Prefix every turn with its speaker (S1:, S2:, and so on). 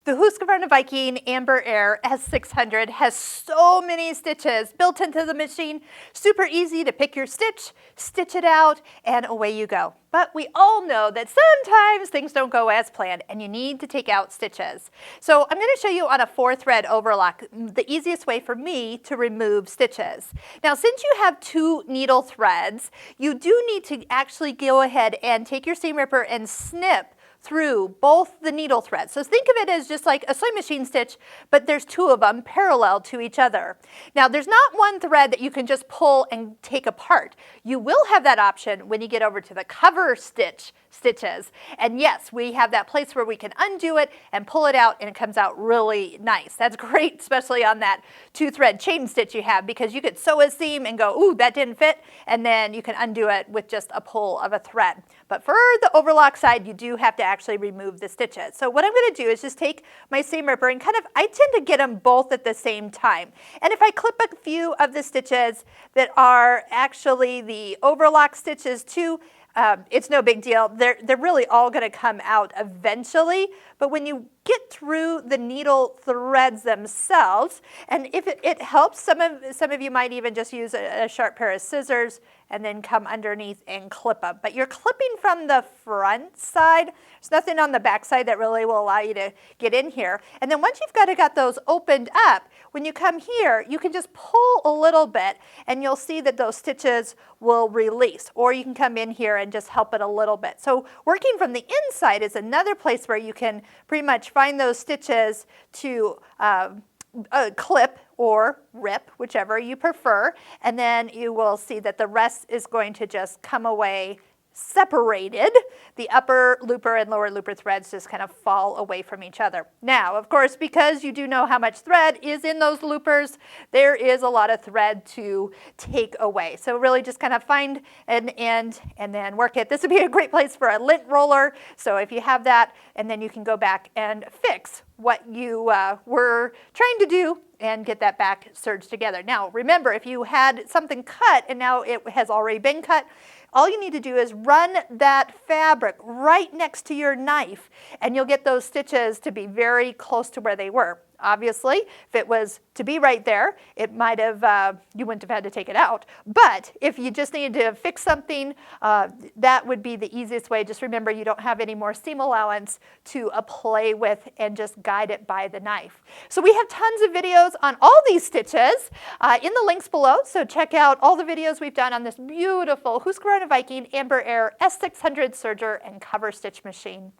S1: The Husqvarna Viking Amber Air S600 has so many stitches built into the machine. Super easy to pick your stitch, stitch it out, and away you go. But we all know that sometimes things don't go as planned and you need to take out stitches. So I'm going to show you on a 4-thread overlock the easiest way for me to remove stitches. Now, since you have 2 needle threads, you do need to actually go ahead and take your seam ripper and snip through both the needle threads. So think of it as just like a sewing machine stitch, but there's 2 of them parallel to each other. Now, there's not one thread that you can just pull and take apart. You will have that option when you get over to the cover stitches. And yes, we have that place where we can undo it and pull it out, and it comes out really nice. That's great, especially on that 2-thread chain stitch you have, because you could sew a seam and go, ooh, that didn't fit, and then you can undo it with just a pull of a thread. But for the overlock side, you do have to actually remove the stitches. So what I'm going to do is just take my seam ripper and I tend to get them both at the same time. And if I clip a few of the stitches that are actually the overlock stitches too, it's no big deal. They're really all going to come out eventually, but when you get through the needle threads themselves, and if it helps, some of you might even just use a sharp pair of scissors and then come underneath and clip them. But you're clipping from the front side. There's nothing on the back side that really will allow you to get in here. And then once you've got those opened up, when you come here, you can just pull a little bit and you'll see that those stitches will release. Or you can come in here and just help it a little bit. So working from the inside is another place where you can pretty much find those stitches to clip or rip, whichever you prefer, and then you will see that the rest is going to just come away separated. The upper looper and lower looper threads just kind of fall away from each other. Now, of course, because you do know how much thread is in those loopers, there is a lot of thread to take away. So really just kind of find an end and then work it. This would be a great place for a lint roller. So if you have that, and then you can go back and fix what you were trying to do and get that back serged together. Now, remember, if you had something cut and now it has already been cut, all you need to do is run that fabric right next to your knife, and you'll get those stitches to be very close to where they were. Obviously, if it was to be right there, it might have, you wouldn't have had to take it out. But if you just needed to fix something, that would be the easiest way. Just remember, you don't have any more seam allowance to play with, and just guide it by the knife. So we have tons of videos on all these stitches in the links below. So check out all the videos we've done on this beautiful Husqvarna Viking Amber Air S600 serger and cover stitch machine.